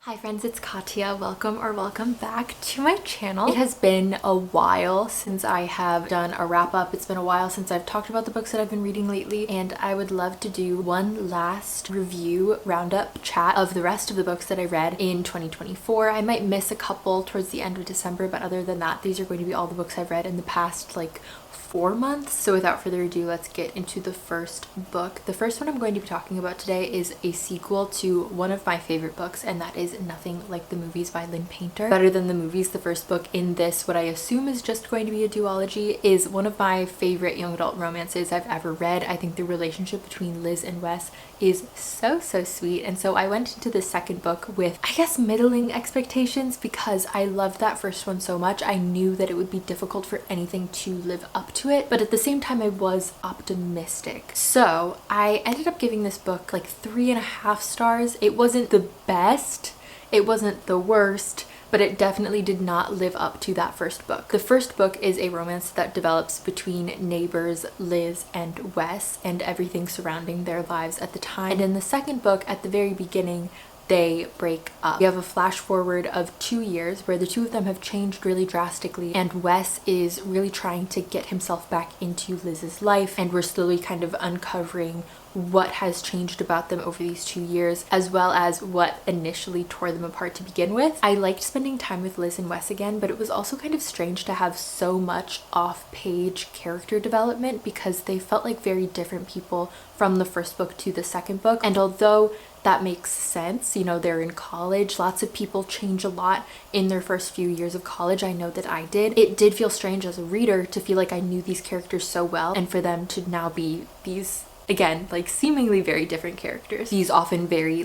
Hi friends, it's Katya. Welcome back to my channel. It has been a while since I have done a wrap up. It's been a while since I've talked about the books that I've been reading lately, and I would love to do one last review roundup chat of the rest of the books that I read in 2024. I might miss a couple towards the end of December, but other than that, these are going to be all the books I've read in the past 4 months. So without further ado, let's get into the first book. The first one I'm going to be talking about today is a sequel to one of my favorite books, and that is Nothing Like the Movies by Lynn. Better Than the Movies, the first book in this, what I assume is just going to be a duology, is one of my favorite young adult romances I've ever read. I think the relationship between Liz and Wes is so sweet, and so I went into the second book with, I guess, middling expectations because I loved that first one so much. I knew that it would be difficult for anything to live up to it, but at the same time I was optimistic. So I ended up giving this book 3.5 stars. It wasn't the best, it wasn't the worst, but it definitely did not live up to that first book. The first book is a romance that develops between neighbors Liz and Wes and everything surrounding their lives at the time. And in the second book, at the very beginning, they break up. We have a flash forward of 2 years where the two of them have changed really drastically, and Wes is really trying to get himself back into Liz's life, and we're slowly kind of uncovering what has changed about them over these 2 years, as well as what initially tore them apart to begin with. I liked spending time with Liz and Wes again, but it was also kind of strange to have so much off-page character development because they felt like very different people from the first book to the second book. And although that makes sense, you know, they're in college, lots of people change a lot in their first few years of college. I know that I did. It did feel strange as a reader to feel like I knew these characters so well, and for them to now be these, again, seemingly very different characters. These often very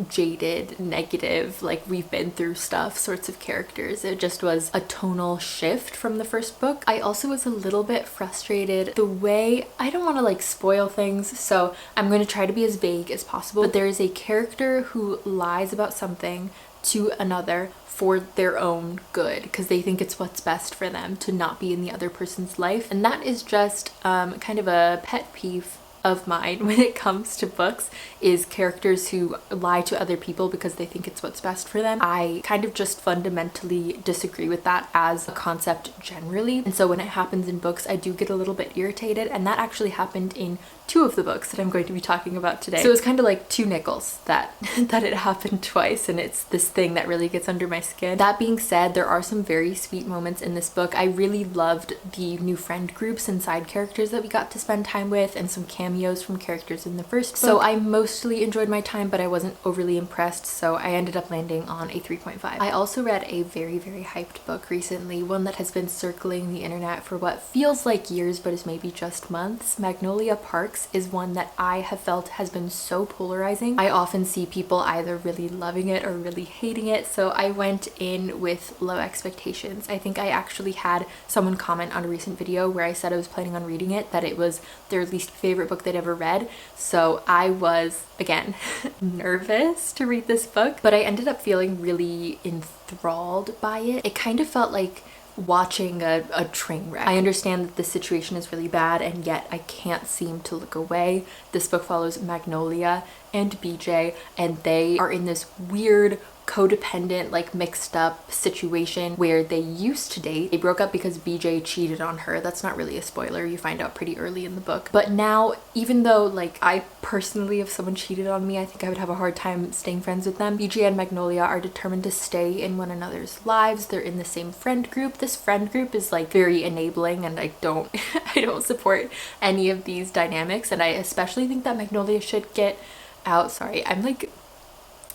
jaded, negative, we've been through stuff sorts of characters. It just was a tonal shift from the first book. I also was a little bit frustrated the way, I don't want to spoil things, so I'm going to try to be as vague as possible, but there is a character who lies about something to another for their own good because they think it's what's best for them to not be in the other person's life, and that is just kind of a pet peeve of mine when it comes to books, is characters who lie to other people because they think it's what's best for them. I kind of just fundamentally disagree with that as a concept generally, and so when it happens in books I do get a little bit irritated, and that actually happened in 2 of the books that I'm going to be talking about today. So it was kind of like 2 nickels that that it happened twice, and it's this thing that really gets under my skin. That being said, there are some very sweet moments in this book. I really loved the new friend groups and side characters that we got to spend time with, and some cameos from characters in the first book. So I mostly enjoyed my time, but I wasn't overly impressed, so I ended up landing on a 3.5. I also read a very hyped book recently, one that has been circling the internet for what feels like years but is maybe just months. Magnolia Parks is one that I have felt has been so polarizing. I often see people either really loving it or really hating it, so I went in with low expectations. I think I actually had someone comment on a recent video where I said I was planning on reading it, that it was their least favorite book they'd ever read, so I was, again, nervous to read this book, but I ended up feeling really enthralled by it. It kind of felt like watching a train wreck. I understand that the situation is really bad, and yet I can't seem to look away. This book follows Magnolia and BJ, and they are in this weird codependent, mixed up situation where they used to date. They broke up because BJ cheated on her. That's not really a spoiler, you find out pretty early in the book. But now, even though I personally, if someone cheated on me, I think I would have a hard time staying friends with them, BJ and Magnolia are determined to stay in one another's lives. They're in the same friend group. This friend group is very enabling, and I don't I don't support any of these dynamics, and I especially think that Magnolia should get out. Sorry, I'm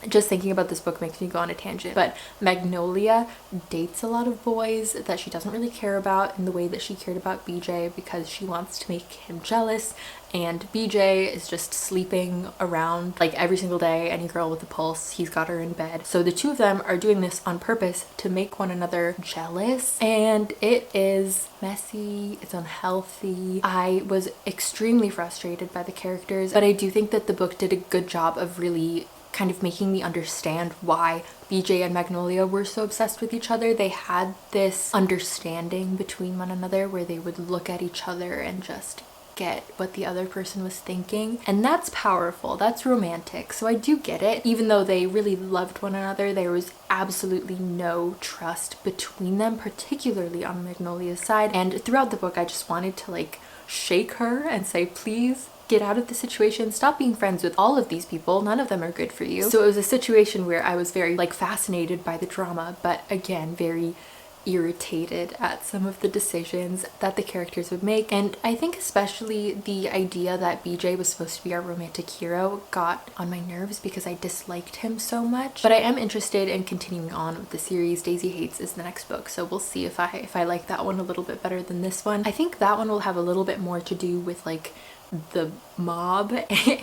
just thinking about this book makes me go on a tangent, but Magnolia dates a lot of boys that she doesn't really care about in the way that she cared about BJ because she wants to make him jealous, and BJ is just sleeping around every single day. Any girl with a pulse, he's got her in bed. So the two of them are doing this on purpose to make one another jealous, and it is messy, it's unhealthy. I was extremely frustrated by the characters, but I do think that the book did a good job of really kind of making me understand why BJ and Magnolia were so obsessed with each other. They had this understanding between one another where they would look at each other and just get what the other person was thinking. And that's powerful, that's romantic. So I do get it. Even though they really loved one another, there was absolutely no trust between them, particularly on Magnolia's side. And throughout the book, I just wanted to like shake her and say, please get out of the situation, stop being friends with all of these people, none of them are good for you. So it was a situation where I was very like fascinated by the drama, but again very irritated at some of the decisions that the characters would make. And I think especially the idea that BJ was supposed to be our romantic hero got on my nerves because I disliked him so much. But I am interested in continuing on with the series. Daisy Hates is the next book, so we'll see if I like that one a little bit better than this one. I think that one will have a little bit more to do with like the mob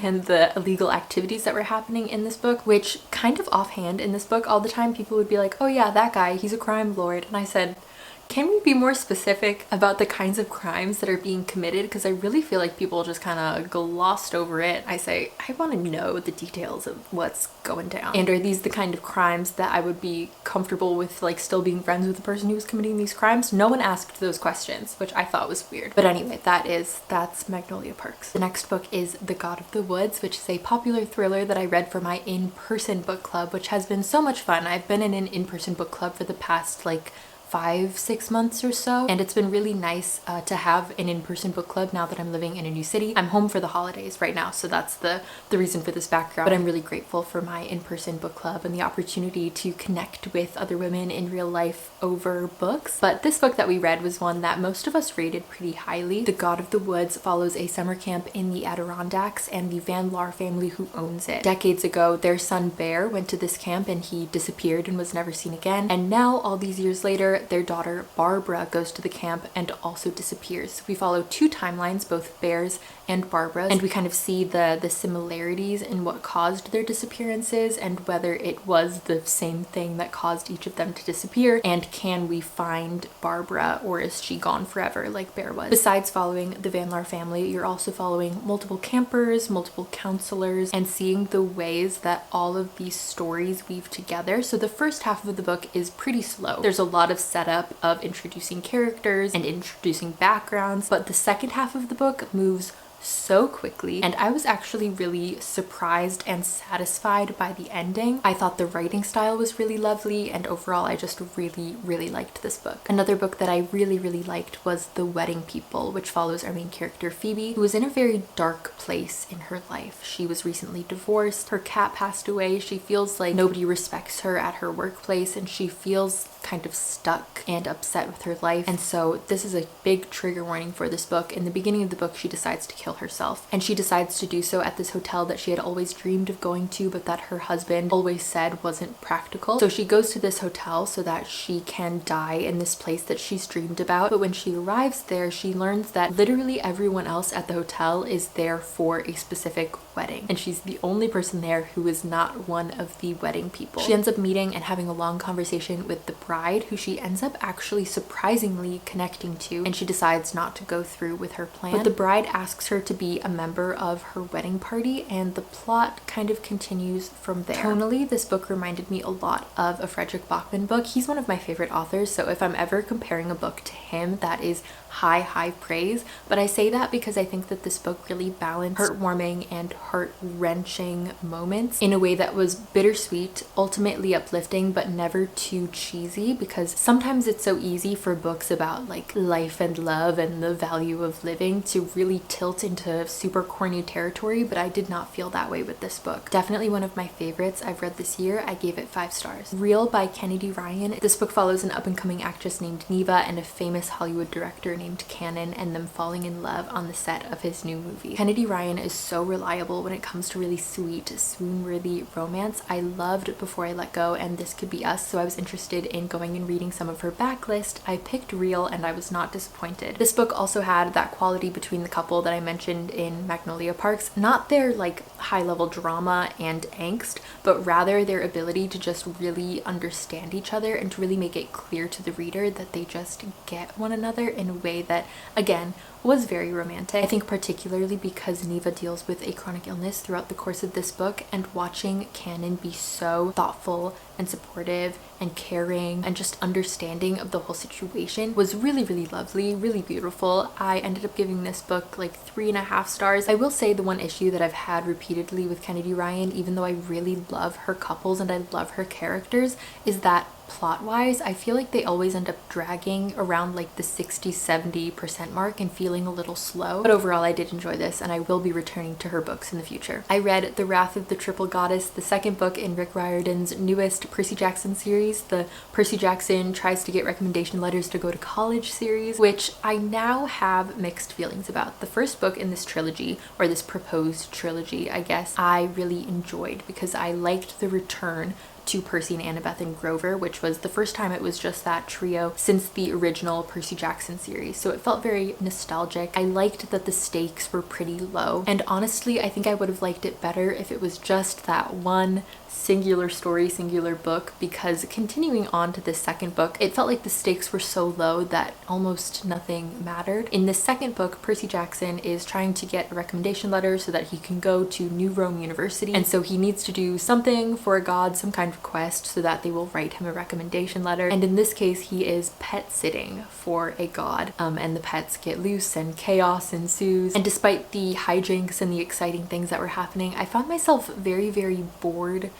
and the illegal activities that were happening in this book, which kind of offhand in this book all the time people would be like, oh yeah, that guy, he's a crime lord. And I said, can we be more specific about the kinds of crimes that are being committed? Because I really feel like people just kind of glossed over it. I say, I want to know the details of what's going down. And are these the kind of crimes that I would be comfortable with, like still being friends with the person who was committing these crimes? No one asked those questions, which I thought was weird. But anyway, that's Magnolia Parks. The next book is The God of the Woods, which is a popular thriller that I read for my in-person book club, which has been so much fun. I've been in an in-person book club for the past like 5-6 months or so, and it's been really nice to have an in-person book club now that I'm living in a new city. I'm home for the holidays right now, so that's the reason for this background, but I'm really grateful for my in-person book club and the opportunity to connect with other women in real life over books. But this book that we read was one that most of us rated pretty highly. The God of the Woods follows a summer camp in the Adirondacks and the Van Laar family who owns it. Decades ago, their son Bear went to this camp and he disappeared and was never seen again, and now all these years later their daughter Barbara goes to the camp and also disappears. We follow two timelines, both Bear's and Barbara's, and we kind of see the similarities in what caused their disappearances and whether it was the same thing that caused each of them to disappear, and can we find Barbara or is she gone forever like Bear was. Besides following the Van Laar family, you're also following multiple campers, multiple counselors, and seeing the ways that all of these stories weave together. So the first half of the book is pretty slow. There's a lot of setup of introducing characters and introducing backgrounds, but the second half of the book moves so quickly, and I was actually really surprised and satisfied by the ending. I thought the writing style was really lovely, and overall I just really liked this book. Another book that I really liked was The Wedding People, which follows our main character Phoebe, who was in a very dark place in her life. She was recently divorced, her cat passed away, she feels like nobody respects her at her workplace, and she feels kind of stuck and upset with her life. And so this is a big trigger warning for this book. In the beginning of the book, she decides to kill herself, and she decides to do so at this hotel that she had always dreamed of going to, but that her husband always said wasn't practical. So she goes to this hotel so that she can die in this place that she's dreamed about. But when she arrives there, she learns that literally everyone else at the hotel is there for a specific wedding, and she's the only person there who is not one of the wedding people. She ends up meeting and having a long conversation with the bride, who she ends up actually surprisingly connecting to, and she decides not to go through with her plan. But the bride asks her to be a member of her wedding party, and the plot kind of continues from there. Tonally, this book reminded me a lot of a Frederick Bachman book. He's one of my favorite authors, so if I'm ever comparing a book to him, that is high praise. But I say that because I think that this book really balanced heartwarming and heart-wrenching moments in a way that was bittersweet, ultimately uplifting, but never too cheesy, because sometimes it's so easy for books about like life and love and the value of living to really tilt into super corny territory, but I did not feel that way with this book. Definitely one of my favorites I've read this year. I gave it 5 stars. Real by Kennedy Ryan. This book follows an up-and-coming actress named Neva and a famous Hollywood director named Cannon, and them falling in love on the set of his new movie. Kennedy Ryan is so reliable when it comes to really sweet, swoon-worthy romance. I loved Before I Let Go and This Could Be Us, so I was interested in going and reading some of her backlist. I picked Real and I was not disappointed. This book also had that quality between the couple that I mentioned in Magnolia Parks, not their like high-level drama and angst, but rather their ability to just really understand each other and to really make it clear to the reader that they just get one another in a way that, again, was very romantic. I think particularly because Neva deals with a chronic illness throughout the course of this book, and watching Cannon be so thoughtful and supportive and caring and just understanding of the whole situation was really, really lovely, really beautiful. I ended up giving this book like 3.5 stars. I will say the one issue that I've had repeatedly with Kennedy Ryan, even though I really love her couples and I love her characters, is that plot-wise, I feel like they always end up dragging around like the 60-70% mark and feeling a little slow. But overall, I did enjoy this and I will be returning to her books in the future. I read The Wrath of the Triple Goddess, the second book in Rick Riordan's newest Percy Jackson series, the Percy Jackson Tries to Get Recommendation Letters to Go to College series, which I now have mixed feelings about. The first book in this trilogy, or this proposed trilogy, I guess, I really enjoyed because I liked the return to Percy and Annabeth and Grover, which was the first time it was just that trio since the original Percy Jackson series. So it felt very nostalgic. I liked that the stakes were pretty low. And honestly, I think I would have liked it better if it was just that one singular story, singular book, because continuing on to this second book, it felt like the stakes were so low that almost nothing mattered. In this second book, Percy Jackson is trying to get a recommendation letter so that he can go to New Rome University, and so he needs to do something for a god, some kind of quest, so that they will write him a recommendation letter. And in this case, he is pet sitting for a god, and the pets get loose and chaos ensues. And despite the hijinks and the exciting things that were happening, I found myself very, very bored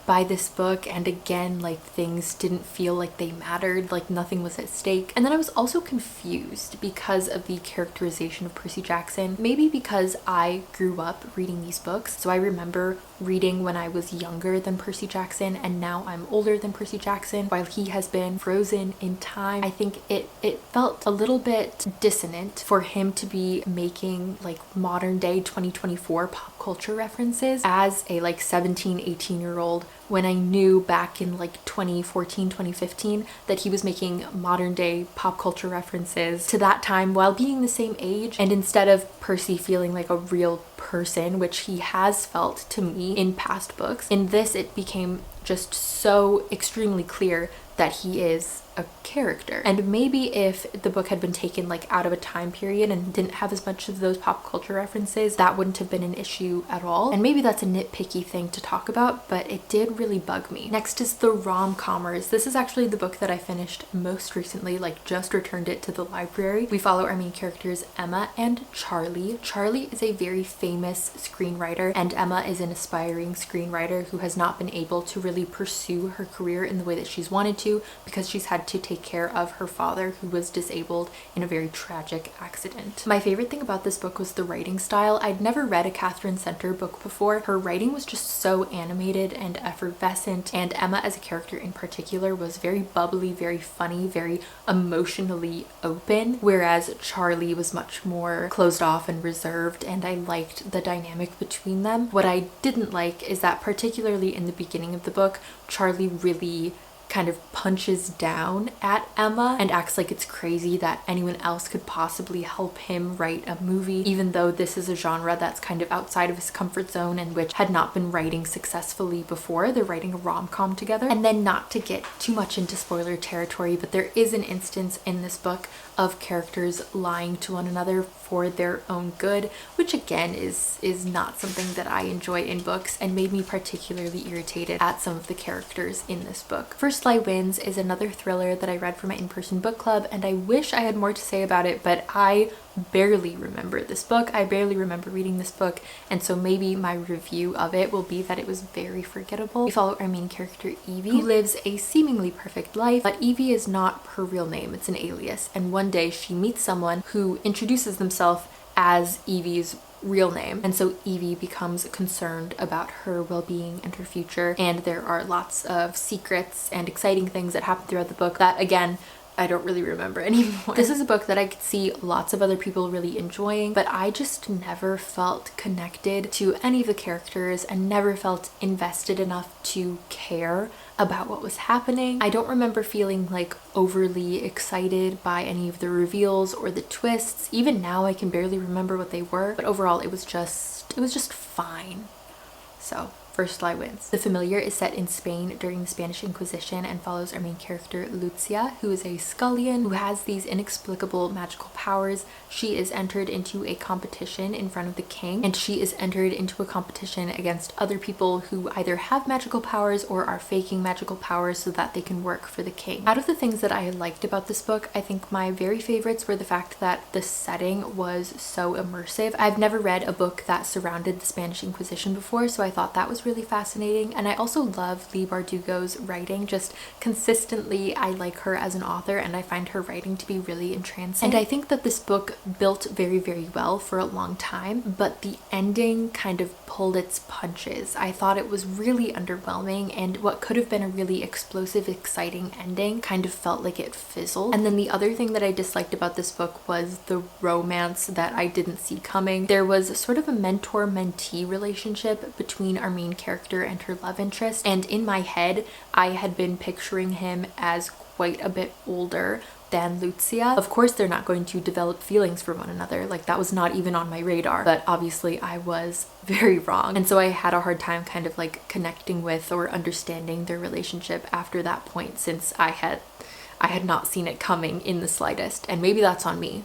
by this book, and again, like, things didn't feel like they mattered, like nothing was at stake. And then I was also confused because of the characterization of Percy Jackson, maybe because I grew up reading these books, so I remember reading when I was younger than Percy Jackson, and now I'm older than Percy Jackson, while he has been frozen in time. I think it felt a little bit dissonant for him to be making like modern day 2024 pop culture references as a like 17-18-year-old, when I knew back in like 2014, 2015 that he was making modern day pop culture references to that time while being the same age. And instead of Percy feeling like a real person, which he has felt to me in past books, in this it became just so extremely clear that he is a character. And maybe if the book had been taken like out of a time period and didn't have as much of those pop culture references, that wouldn't have been an issue at all. And maybe that's a nitpicky thing to talk about, but it did really bug me. Next is the rom-commers. This is actually the book that I finished most recently, like just returned it to the library. We follow our main characters Emma and Charlie. Charlie is a very famous screenwriter, and Emma is an aspiring screenwriter who has not been able to really pursue her career in the way that she's wanted to because she's had to take care of her father, who was disabled in a very tragic accident. My favorite thing about this book was the writing style. I'd never read a Katherine Center book before. Her writing was just so animated and effervescent, and Emma as a character in particular was very bubbly, very funny, very emotionally open, whereas Charlie was much more closed off and reserved, and I liked the dynamic between them. What I didn't like is that particularly in the beginning of the book, Charlie really kind of punches down at Emma and acts like it's crazy that anyone else could possibly help him write a movie, even though this is a genre that's kind of outside of his comfort zone and which had not been writing successfully before. They're writing a rom-com together. And then, not to get too much into spoiler territory, but there is an instance in this book of characters lying to one another for their own good, which again is not something that I enjoy in books and made me particularly irritated at some of the characters in this book. First Lie Wins is another thriller that I read for my in-person book club, and I wish I had more to say about it, but I barely remember this book. I barely remember reading this book, and so maybe my review of it will be that it was very forgettable. We follow our main character Evie, who lives a seemingly perfect life, but Evie is not her real name, it's an alias, and one day she meets someone who introduces themselves as Evie's real name, and so Evie becomes concerned about her well-being and her future, and there are lots of secrets and exciting things that happen throughout the book that, again, I don't really remember anymore. This is a book that I could see lots of other people really enjoying, but I just never felt connected to any of the characters and never felt invested enough to care about what was happening. I don't remember feeling like overly excited by any of the reveals or the twists. Even now I can barely remember what they were, but overall it was just fine. So first lie wins. The Familiar is set in Spain during the Spanish Inquisition and follows our main character Lucia, who is a scullion who has these inexplicable magical powers. She is entered into a competition in front of the king, and she is entered into a competition against other people who either have magical powers or are faking magical powers so that they can work for the king. Out of the things that I liked about this book, I think my very favorites were the fact that the setting was so immersive. I've never read a book that surrounded the Spanish Inquisition before, so I thought that was really fascinating. And I also love Leigh Bardugo's writing. Just consistently, I like her as an author and I find her writing to be really entrancing. And I think that this book built very, very well for a long time, but the ending kind of pulled its punches. I thought it was really underwhelming, and what could have been a really explosive, exciting ending kind of felt like it fizzled. And then the other thing that I disliked about this book was the romance that I didn't see coming. There was sort of a mentor-mentee relationship between our main character and her love interest, and in my head I had been picturing him as quite a bit older than Lucia. Of course they're not going to develop feelings for one another, like that was not even on my radar, but obviously I was very wrong. And so I had a hard time kind of like connecting with or understanding their relationship after that point, since I had not seen it coming in the slightest. And maybe that's on me,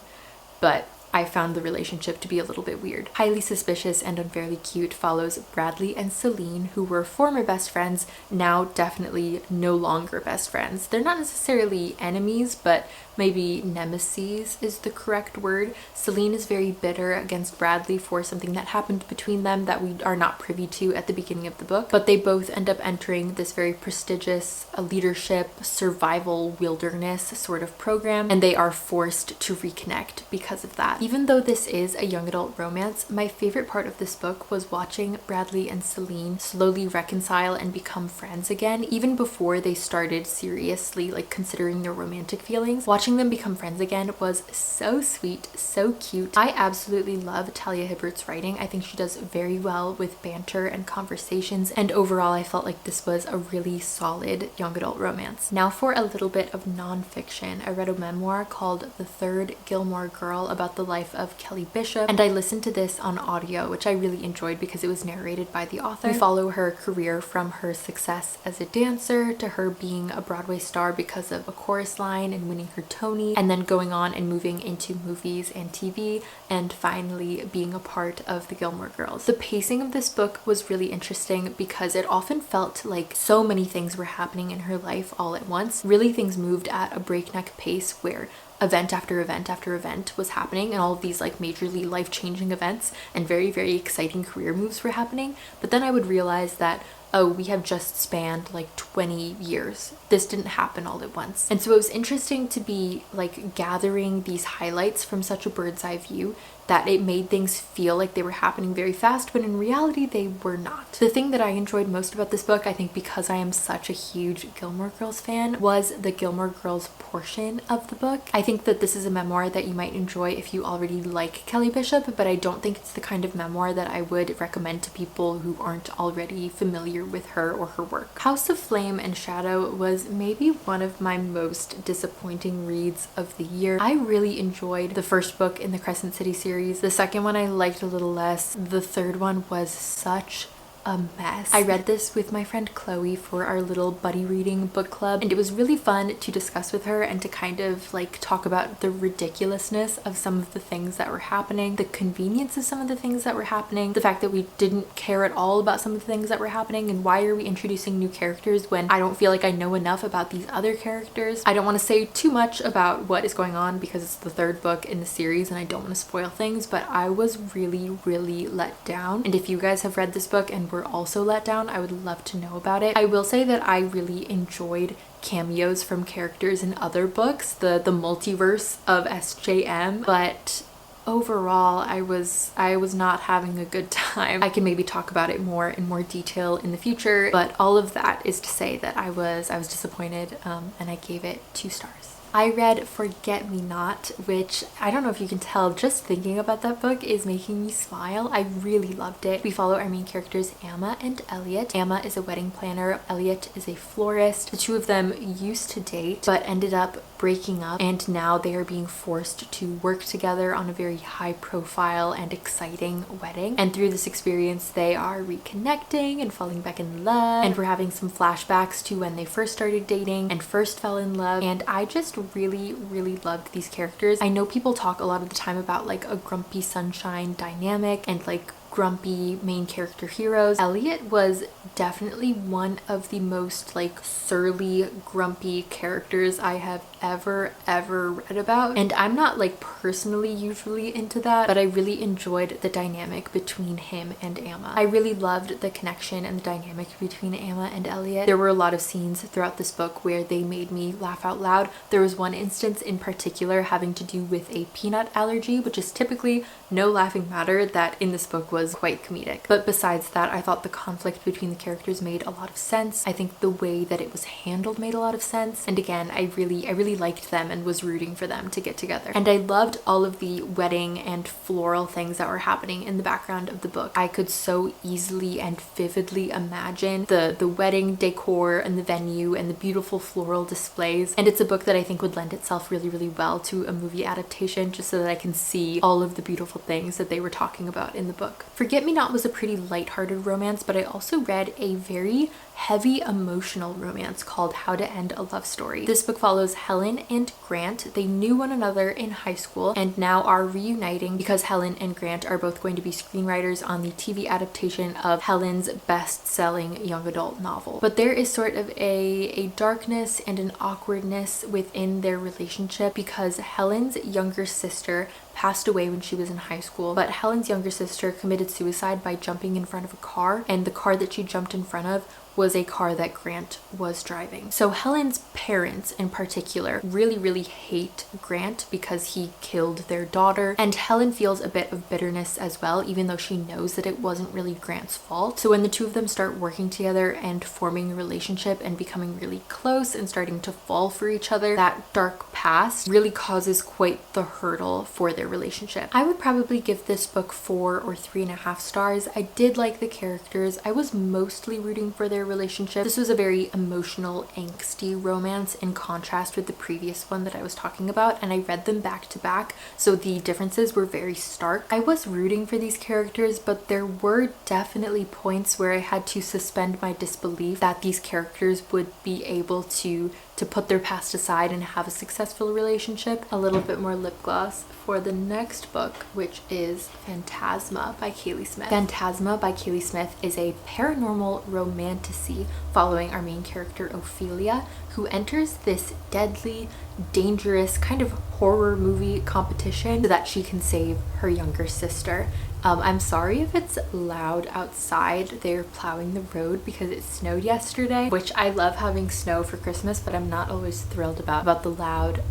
but I found the relationship to be a little bit weird. Highly Suspicious and Unfairly Cute follows Bradley and Celine, who were former best friends, now definitely no longer best friends. They're not necessarily enemies, but maybe nemesis is the correct word. Celine is very bitter against Bradley for something that happened between them that we are not privy to at the beginning of the book, but they both end up entering this very prestigious leadership survival wilderness sort of program, and they are forced to reconnect because of that. Even though this is a young adult romance, my favorite part of this book was watching Bradley and Celine slowly reconcile and become friends again, even before they started seriously like considering their romantic feelings. Watching them become friends again was so sweet, so cute. I absolutely love Talia Hibbert's writing. I think she does very well with banter and conversations, and overall I felt like this was a really solid young adult romance. Now for a little bit of non-fiction. I read a memoir called The Third Gilmore Girl about the life of Kelly Bishop, and I listened to this on audio, which I really enjoyed because it was narrated by the author. We follow her career from her success as a dancer to her being a Broadway star because of a chorus line and winning her Tony, and then going on and moving into movies and TV, and finally being a part of the Gilmore Girls. The pacing of this book was really interesting because it often felt like so many things were happening in her life all at once. Really, things moved at a breakneck pace where event after event after event was happening, and all of these like majorly life-changing events and very, very exciting career moves were happening. But then I would realize that, oh, we have just spanned like 20 years. This didn't happen all at once. And so it was interesting to be like gathering these highlights from such a bird's eye view that it made things feel like they were happening very fast, but in reality they were not. The thing that I enjoyed most about this book, I think because I am such a huge Gilmore Girls fan, was the Gilmore Girls portion of the book. I think that this is a memoir that you might enjoy if you already like Kelly Bishop, but I don't think it's the kind of memoir that I would recommend to people who aren't already familiar with her or her work. House of Flame and Shadow was maybe one of my most disappointing reads of the year. I really enjoyed the first book in the Crescent City series. The second one I liked a little less. The third one was such a mess. I read this with my friend Chloe for our little buddy reading book club, and it was really fun to discuss with her and to kind of like talk about the ridiculousness of some of the things that were happening, the convenience of some of the things that were happening, the fact that we didn't care at all about some of the things that were happening, and why are we introducing new characters when I don't feel like I know enough about these other characters. I don't want to say too much about what is going on because it's the third book in the series and I don't want to spoil things, but I was really, really let down. And if you guys have read this book and were also let down, I would love to know about it. I will say that I really enjoyed cameos from characters in other books, the multiverse of SJM, but overall I was not having a good time. I can maybe talk about it more in more detail in the future, but all of that is to say that I was disappointed, and I gave it 2 stars. I read Forget Me Not, which I don't know if you can tell, just thinking about that book is making me smile. I really loved it. We follow our main characters Amma and Elliot. Amma is a wedding planner. Elliot is a florist. The two of them used to date but ended up breaking up, and now they are being forced to work together on a very high profile and exciting wedding. And through this experience they are reconnecting and falling back in love, and we're having some flashbacks to when they first started dating and first fell in love. And I just really loved these characters. I know people talk a lot of the time about like a grumpy sunshine dynamic and like grumpy main character heroes. Elliot was definitely one of the most like surly, grumpy characters I have ever read about, and I'm not like personally usually into that, but I really enjoyed the dynamic between him and Amma. I really loved the connection and the dynamic between Amma and Elliot. There were a lot of scenes throughout this book where they made me laugh out loud. There was one instance in particular having to do with a peanut allergy, which is typically no laughing matter, that in this book was quite comedic. But besides that, I thought the conflict between the characters made a lot of sense. I think the way that it was handled made a lot of sense, and again, I really liked them and was rooting for them to get together. And I loved all of the wedding and floral things that were happening in the background of the book. I could so easily and vividly imagine the wedding decor and the venue and the beautiful floral displays, and it's a book that I think would lend itself really well to a movie adaptation, just so that I can see all of the beautiful things that they were talking about in the book. Forget Me Not was a pretty lighthearted romance, but I also read a very heavy emotional romance called How to End a Love Story. This book follows Helen and Grant. They knew one another in high school and now are reuniting because Helen and Grant are both going to be screenwriters on the TV adaptation of Helen's best-selling young adult novel. But there is sort of a darkness and an awkwardness within their relationship because Helen's younger sister passed away when she was in high school, but Helen's younger sister committed suicide by jumping in front of a car, and the car that she jumped in front of was a car that Grant was driving. So Helen's parents in particular really hate Grant because he killed their daughter, and Helen feels a bit of bitterness as well, even though she knows that it wasn't really Grant's fault. So when the two of them start working together and forming a relationship and becoming really close and starting to fall for each other, that dark past really causes quite the hurdle for their relationship. I would probably give this book 4 or 3.5 stars. I did like the characters. I was mostly rooting for their relationship. This was a very emotional, angsty romance in contrast with the previous one that I was talking about, and I read them back to back, so the differences were very stark. I was rooting for these characters, but there were definitely points where I had to suspend my disbelief that these characters would be able to put their past aside and have a successful relationship. A little bit more lip gloss for the next book, which is Phantasma by Kaylie Smith. Phantasma by Kaylie Smith is a paranormal romantasy following our main character Ophelia, who enters this deadly, dangerous kind of horror movie competition so that she can save her younger sister. I'm sorry if it's loud outside. They're plowing the road because it snowed yesterday, which I love having snow for Christmas, but I'm not always thrilled about the loud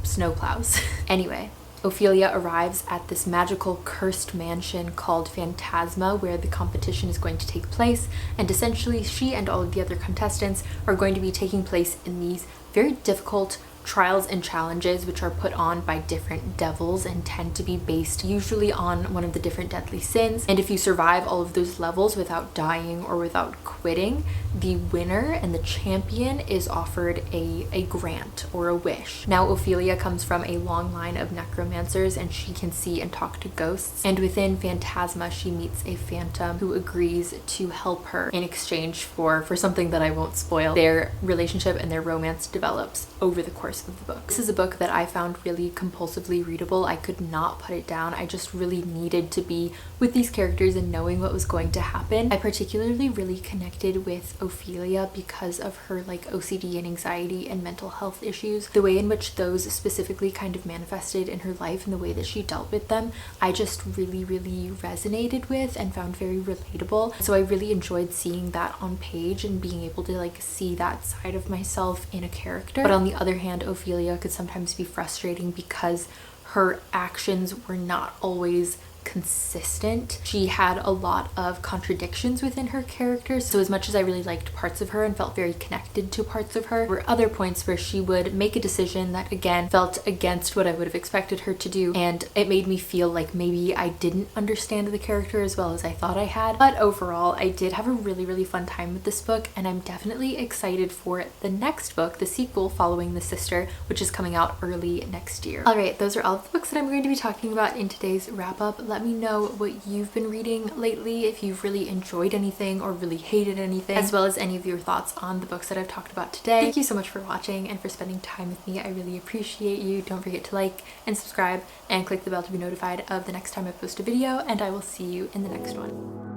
snow plows. Anyway, Ophelia arrives at this magical cursed mansion called Phantasma, where the competition is going to take place, and essentially she and all of the other contestants are going to be taking place in these very difficult trials and challenges which are put on by different devils and tend to be based usually on one of the different deadly sins. And if you survive all of those levels without dying or without quitting, the winner and the champion is offered a grant or a wish. Now Ophelia comes from a long line of necromancers and she can see and talk to ghosts, and within Phantasma she meets a phantom who agrees to help her in exchange for something that I won't spoil. Their relationship and their romance develops over the course of the book. This is a book that I found really compulsively readable. I could not put it down. I just really needed to be with these characters and knowing what was going to happen. I particularly really connected with Ophelia because of her like OCD and anxiety and mental health issues. The way in which those specifically kind of manifested in her life and the way that she dealt with them, I just really resonated with and found very relatable. So I really enjoyed seeing that on page and being able to like see that side of myself in a character. But on the other hand, Ophelia could sometimes be frustrating because her actions were not always consistent. She had a lot of contradictions within her characters, so as much as I really liked parts of her and felt very connected to parts of her, there were other points where she would make a decision that again felt against what I would have expected her to do, and it made me feel like maybe I didn't understand the character as well as I thought I had. But overall, I did have a really fun time with this book, and I'm definitely excited for the next book, the sequel following the sister, which is coming out early next year. Alright, those are all the books that I'm going to be talking about in today's wrap up. Let me know what you've been reading lately, if you've really enjoyed anything or really hated anything, as well as any of your thoughts on the books that I've talked about today. Thank you so much for watching and for spending time with me. I really appreciate you. Don't forget to like and subscribe and click the bell to be notified of the next time I post a video, and I will see you in the next one.